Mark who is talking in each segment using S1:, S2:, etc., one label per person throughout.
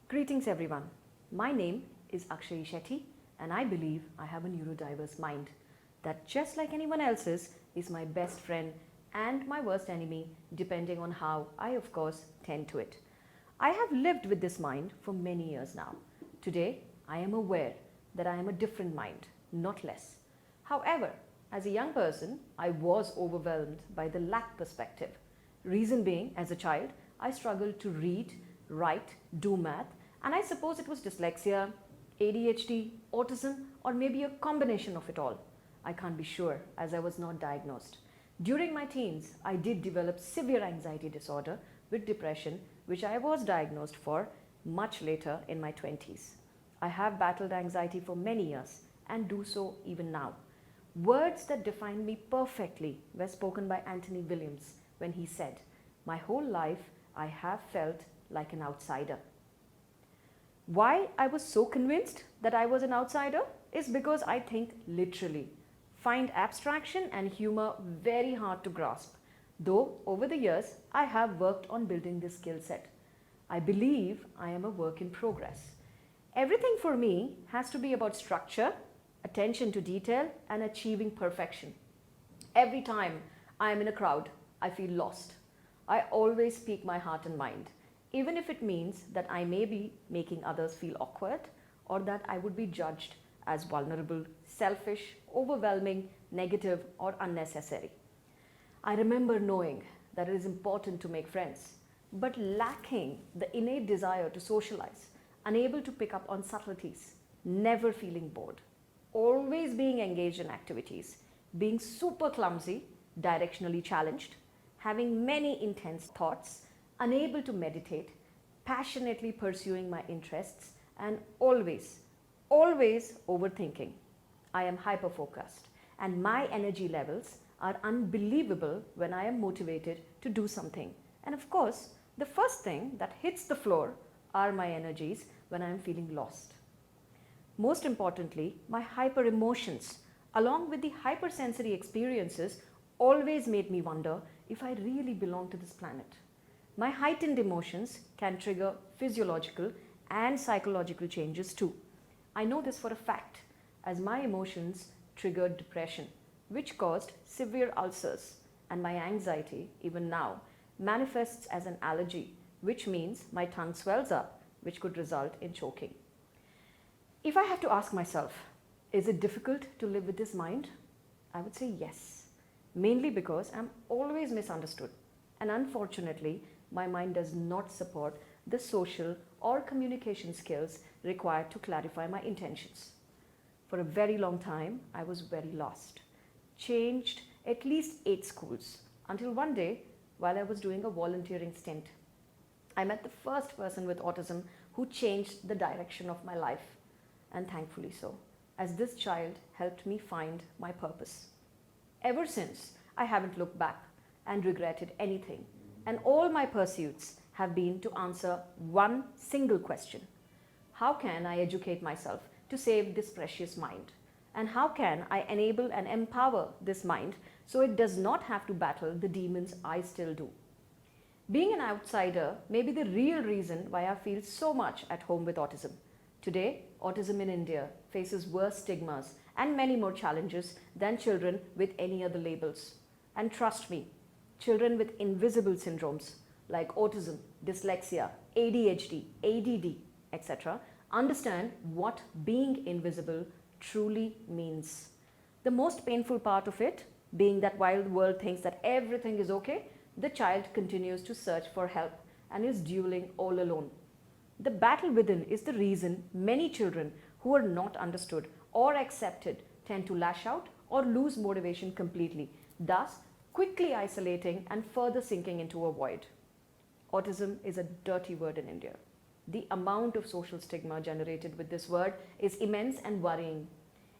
S1: Greetings everyone. My name is Akshayee Shetty and I believe I have a neurodiverse mind that, just like anyone else's, is my best friend and my worst enemy depending on how I of course tend to it. I have lived with this mind for many years now. Today I am aware that I am a different mind, not less. However, as a young person, I was overwhelmed by the lack perspective. Reason being, as a child, I struggled to read, write, do math, and I suppose it was dyslexia, ADHD, autism, or maybe a combination of it all. I can't be sure as I was not diagnosed. During my teens, I did develop severe anxiety disorder with depression, which I was diagnosed for much later in my 20s. I have battled anxiety for many years and do so even now. Words that define me perfectly were spoken by Anthony Williams when he said, "My whole life I have felt like an outsider." Why I was so convinced that I was an outsider is because I think literally, find abstraction and humor very hard to grasp, though over the years I have worked on building this skill set. I believe I am a work in progress. Everything for me has to be about structure, attention to detail, and achieving perfection. Every time I am in a crowd, I feel lost. I always speak my heart and mind, even if it means that I may be making others feel awkward or that I would be judged as vulnerable, selfish, overwhelming, negative, or unnecessary. I remember knowing that it is important to make friends, but lacking the innate desire to socialize, unable to pick up on subtleties, never feeling bored, always being engaged in activities, being super clumsy, directionally challenged, having many intense thoughts, unable to meditate, passionately pursuing my interests, and always overthinking. I am hyper-focused and my energy levels are unbelievable when I am motivated to do something. And of course, the first thing that hits the floor are my energies when I am feeling lost. Most importantly, my hyper emotions, along with the hypersensory experiences, always made me wonder if I really belong to this planet. My heightened emotions can trigger physiological and psychological changes too. I know this for a fact, as my emotions triggered depression, which caused severe ulcers, and my anxiety, even now, manifests as an allergy, which means my tongue swells up, which could result in choking. If I have to ask myself, is it difficult to live with this mind? I would say yes, mainly because I'm always misunderstood, and unfortunately, my mind does not support the social or communication skills required to clarify my intentions. For a very long time, I was very lost, changed at least 8 schools, until one day, while I was doing a volunteering stint, I met the first person with autism who changed the direction of my life, and thankfully so, as this child helped me find my purpose. Ever since, I haven't looked back and regretted anything, and all my pursuits have been to answer one single question: how can I educate myself to save this precious mind? And how can I enable and empower this mind so it does not have to battle the demons I still do? Being an outsider may be the real reason why I feel so much at home with autism. Today, autism in India faces worse stigmas and many more challenges than children with any other labels. And trust me, children with invisible syndromes like autism, dyslexia, ADHD, ADD, etc. understand what being invisible truly means. The most painful part of it being that while the world thinks that everything is okay, the child continues to search for help and is dueling all alone. The battle within is the reason many children who are not understood or accepted tend to lash out or lose motivation completely, thus quickly isolating and further sinking into a void. Autism is a dirty word in India. The amount of social stigma generated with this word is immense and worrying.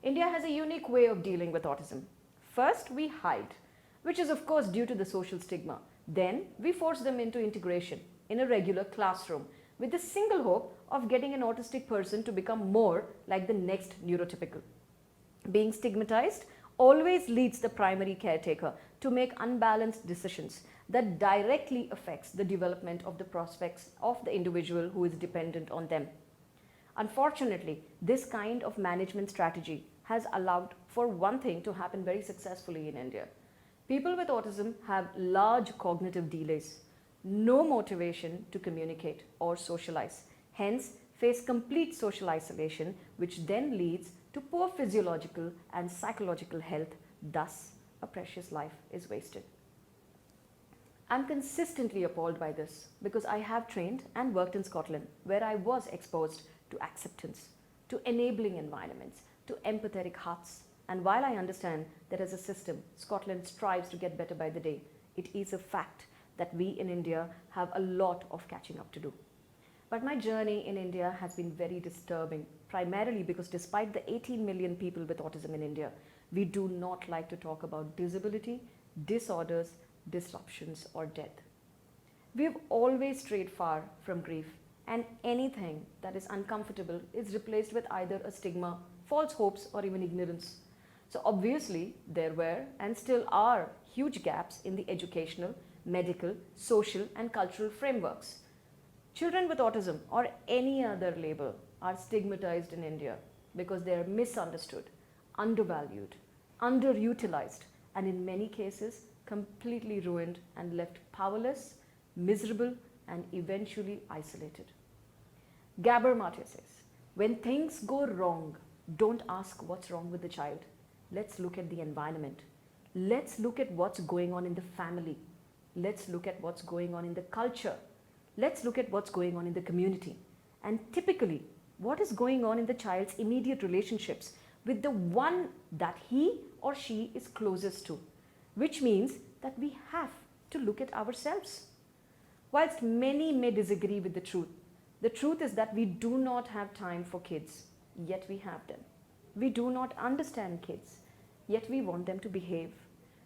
S1: India has a unique way of dealing with autism. First, we hide, which is of course due to the social stigma. Then, we force them into integration in a regular classroom with the single hope of getting an autistic person to become more like the next neurotypical. Being stigmatized always leads the primary caretaker to make unbalanced decisions that directly affects the development of the prospects of the individual who is dependent on them. Unfortunately, this kind of management strategy has allowed for one thing to happen very successfully in India. People with autism have large cognitive delays, no motivation to communicate or socialize, hence face complete social isolation, which then leads to poor physiological and psychological health. Thus, a precious life is wasted. I'm consistently appalled by this because I have trained and worked in Scotland, where I was exposed to acceptance, to enabling environments, to empathetic hearts. And while I understand that as a system, Scotland strives to get better by the day, it is a fact that we in India have a lot of catching up to do. But my journey in India has been very disturbing, primarily because despite the 18 million people with autism in India, we do not like to talk about disability, disorders, disruptions, or death. We have always strayed far from grief, and anything that is uncomfortable is replaced with either a stigma, false hopes, or even ignorance. So obviously, there were and still are huge gaps in the educational, medical, social, and cultural frameworks. Children with autism or any other label are stigmatized in India because they are misunderstood, undervalued, underutilized, and in many cases completely ruined and left powerless, miserable, and eventually isolated. Gabor Mate says, when things go wrong, don't ask what's wrong with the child. Let's look at the environment. Let's look at what's going on in the family. Let's look at what's going on in the culture. Let's look at what's going on in the community. And typically, what is going on in the child's immediate relationships with the one that he or she is closest to, which means that we have to look at ourselves. Whilst many may disagree with the truth is that we do not have time for kids, yet we have them. We do not understand kids, yet we want them to behave.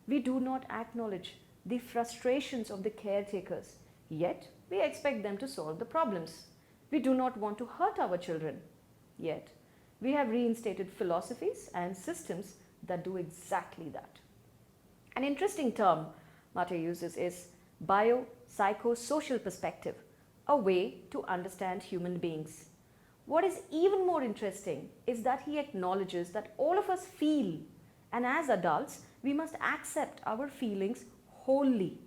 S1: We do not acknowledge the frustrations of the caretakers, yet we expect them to solve the problems. We do not want to hurt our children, yet we have reinstated philosophies and systems that do exactly that. An interesting term Mate uses is biopsychosocial perspective, a way to understand human beings. What is even more interesting is that he acknowledges that all of us feel, and as adults, we must accept our feelings wholly.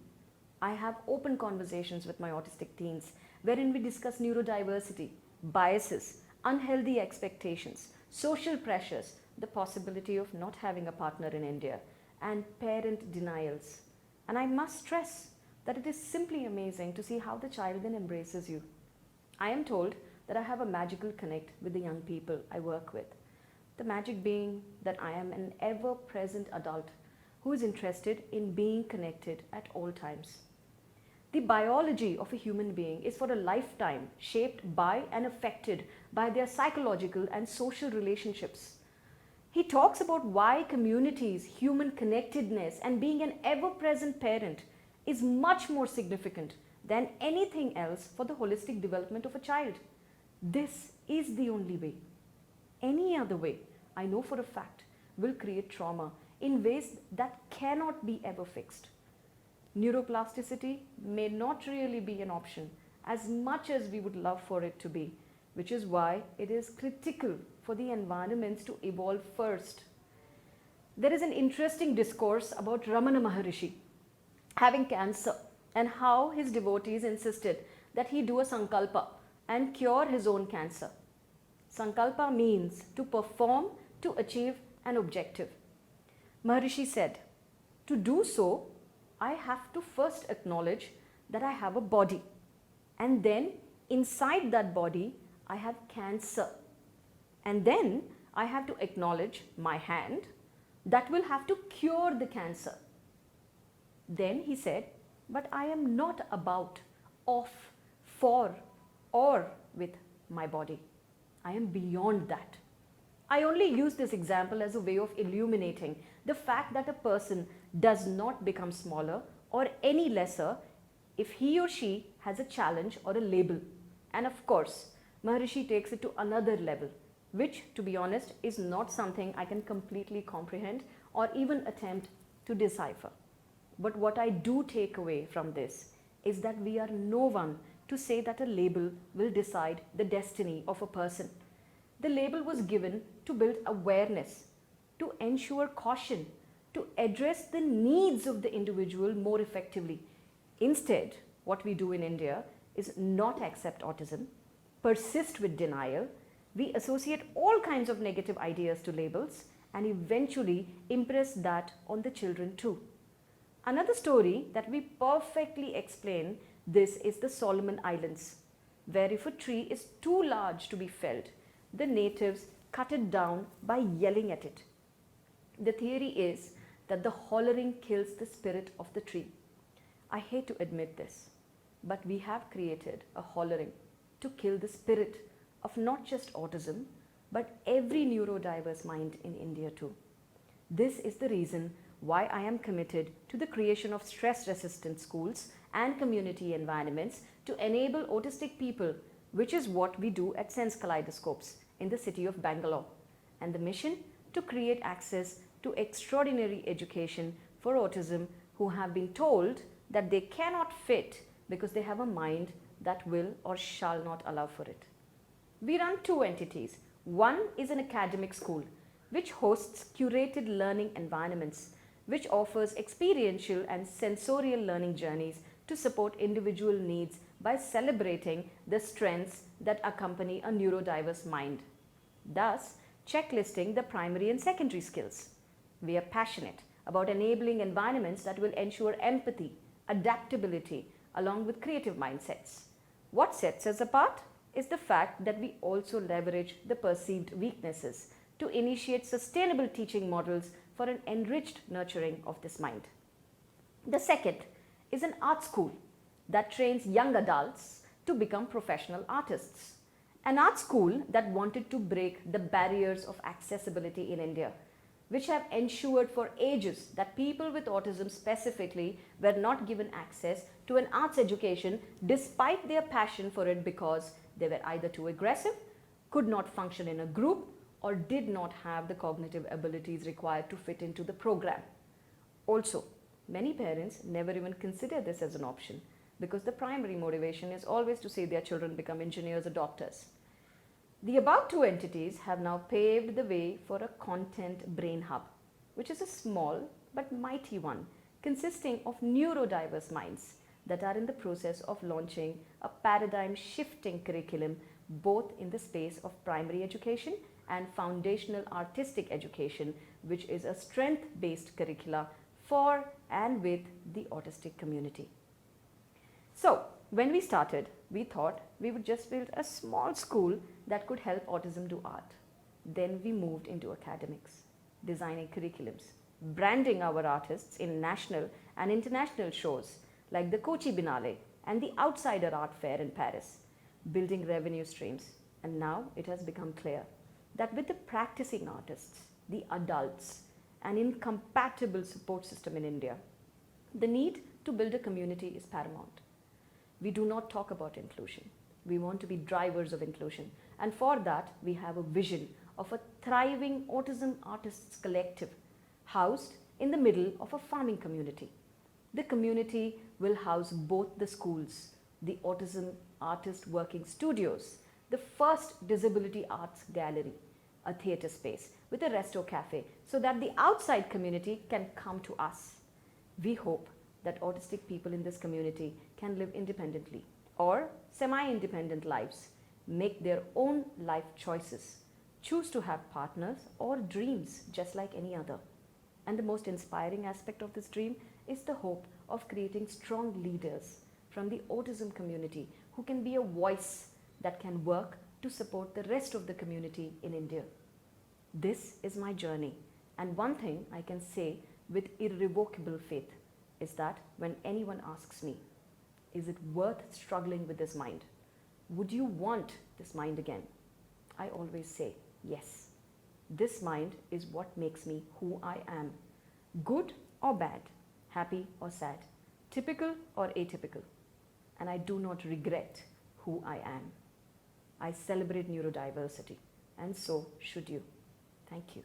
S1: I have open conversations with my autistic teens wherein we discuss neurodiversity, biases, unhealthy expectations, social pressures, the possibility of not having a partner in India, and parent denials. And I must stress that it is simply amazing to see how the child then embraces you. I am told that I have a magical connect with the young people I work with. The magic being that I am an ever-present adult who is interested in being connected at all times. The biology of a human being is for a lifetime shaped by and affected by their psychological and social relationships. He talks about why communities, human connectedness, and being an ever-present parent is much more significant than anything else for the holistic development of a child. This is the only way. Any other way, I know for a fact, will create trauma in ways that cannot be ever fixed. Neuroplasticity may not really be an option as much as we would love for it to be, which is why it is critical for the environments to evolve first. There is an interesting discourse about Ramana Maharishi having cancer and how his devotees insisted that he do a sankalpa and cure his own cancer. Sankalpa means to perform to achieve an objective. Maharishi said, to do so, I have to first acknowledge that I have a body, and then inside that body I have cancer, and then I have to acknowledge my hand that will have to cure the cancer. Then he said, but I am not about, of, for, or with my body. I am beyond that. I only use this example as a way of illuminating the fact that a person does not become smaller or any lesser if he or she has a challenge or a label. And of course, Maharishi takes it to another level, which, to be honest, is not something I can completely comprehend or even attempt to decipher. But what I do take away from this is that we are no one to say that a label will decide the destiny of a person. The label was given to build awareness, to ensure caution, to address the needs of the individual more effectively. Instead, what we do in India is not accept autism, persist with denial. We associate all kinds of negative ideas to labels and eventually impress that on the children too. Another story that we perfectly explain this is the Solomon Islands, where if a tree is too large to be felled, the natives cut it down by yelling at it. The theory is that the hollering kills the spirit of the tree. I hate to admit this, but we have created a hollering to kill the spirit of not just autism, but every neurodiverse mind in India too. This is the reason why I am committed to the creation of stress-resistant schools and community environments to enable autistic people, which is what we do at Sense Kaleidoscopes in the city of Bangalore, and the mission to create access to extraordinary education for autism who have been told that they cannot fit because they have a mind that will or shall not allow for it. We run two entities. One is an academic school which hosts curated learning environments, which offers experiential and sensorial learning journeys to support individual needs by celebrating the strengths that accompany a neurodiverse mind, thus checklisting the primary and secondary skills. We are passionate about enabling environments that will ensure empathy, adaptability, along with creative mindsets. What sets us apart is the fact that we also leverage the perceived weaknesses to initiate sustainable teaching models for an enriched nurturing of this mind. The second is an art school that trains young adults to become professional artists. An art school that wanted to break the barriers of accessibility in India, which have ensured for ages that people with autism specifically were not given access to an arts education despite their passion for it because they were either too aggressive, could not function in a group, or did not have the cognitive abilities required to fit into the program. Also, many parents never even consider this as an option because the primary motivation is always to see their children become engineers or doctors. The above two entities have now paved the way for a content brain hub, which is a small but mighty one consisting of neurodiverse minds that are in the process of launching a paradigm shifting curriculum both in the space of primary education and foundational artistic education, which is a strength-based curricula for and with the autistic community. So, when we started, we thought we would just build a small school that could help autism do art. Then we moved into academics, designing curriculums, branding our artists in national and international shows like the Kochi Biennale and the Outsider Art Fair in Paris, building revenue streams. And now it has become clear that with the practicing artists, the adults, an incompatible support system in India, the need to build a community is paramount. We do not talk about inclusion. We want to be drivers of inclusion. And for that, we have a vision of a thriving autism artists collective housed in the middle of a farming community. The community will house both the schools, the autism artist working studios, the first disability arts gallery, a theatre space with a resto cafe so that the outside community can come to us. We hope that autistic people in this community can live independently or semi-independent lives, make their own life choices, choose to have partners or dreams just like any other. And the most inspiring aspect of this dream is the hope of creating strong leaders from the autism community who can be a voice that can work to support the rest of the community in India. This is my journey, and one thing I can say with irrevocable faith is that when anyone asks me, is it worth struggling with this mind? Would you want this mind again? I always say, yes. This mind is what makes me who I am, good or bad, happy or sad, typical or atypical, and I do not regret who I am. I celebrate neurodiversity, and so should you. Thank you.